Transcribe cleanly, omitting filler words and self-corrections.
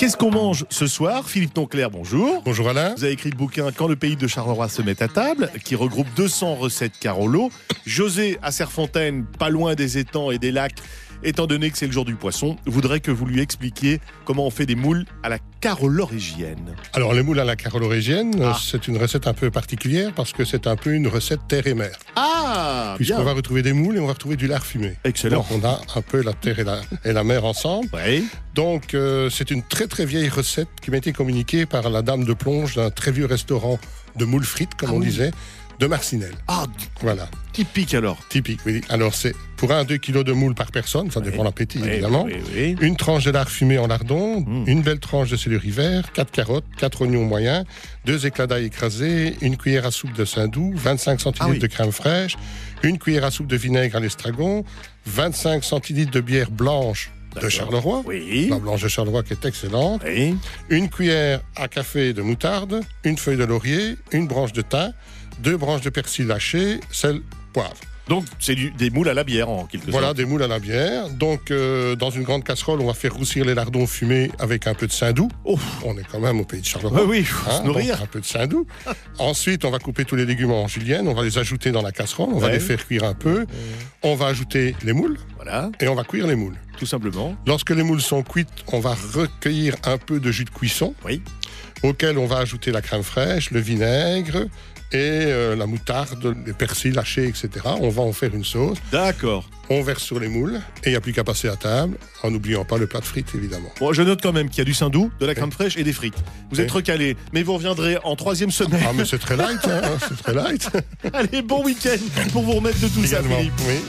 Qu'est-ce qu'on mange ce soir? Philippe Tonclair, bonjour. Bonjour Alain. Vous avez écrit le bouquin Quand le pays de Charleroi se met à table, qui regroupe 200 recettes Carolo. José, à Serfontaine, pas loin des étangs et des lacs, étant donné que c'est le jour du poisson, voudrait que vous lui expliquiez comment on fait des moules à la carolorégienne. Alors les moules à la carolorégienne, c'est une recette un peu particulière parce que c'est un peu une recette terre et mer. Ah, puisqu'on va retrouver des moules et on va retrouver du lard fumé. Excellent. Donc on a un peu la terre et la mer ensemble. Oui. Donc c'est une très très vieille recette qui m'a été communiquée par la dame de plonge d'un très vieux restaurant de moules frites, comme on disait, de Marcinelle. Ah, voilà. Typique alors. Typique, oui. Alors c'est pour 1-2 kg de moules par personne, ça dépend de l'appétit évidemment. Oui. Une tranche de lard fumé en lardon, une belle tranche de céleri vert, 4 carottes, 4 oignons moyens, 2 éclats d'ail écrasés, une cuillère à soupe de saindoux, 25 centilitres de crème fraîche, une cuillère à soupe de vinaigre à l'estragon, 25 centilitres de bière blanche de Charleroi, la blanche de Charleroi qui est excellente, une cuillère à café de moutarde, une feuille de laurier, une branche de thym, 2 branches de persil haché, sel, poivre. Donc c'est des moules à la bière en quelque sorte. Voilà, des moules à la bière. Donc dans une grande casserole, on va faire roussir les lardons fumés avec un peu de saindoux. On est quand même au pays de Charleroi. Oui, faut se nourrir. Un peu de saindoux. Ensuite, on va couper tous les légumes en julienne, on va les ajouter dans la casserole, on va les faire cuire un peu. On va ajouter les moules et on va cuire les moules. Tout simplement. Lorsque les moules sont cuites, on va recueillir un peu de jus de cuisson, auquel on va ajouter la crème fraîche, le vinaigre et la moutarde, les persils hachés, etc. On va en faire une sauce. D'accord. On verse sur les moules et il n'y a plus qu'à passer à table, en n'oubliant pas le plat de frites, évidemment. Bon, je note quand même qu'il y a du saindoux, de la crème fraîche et des frites. Vous êtes recalés, mais vous reviendrez en 3e semaine. Ah, mais c'est très light, hein, c'est très light. Allez, bon week-end pour vous remettre de tout ça, Philippe. Oui.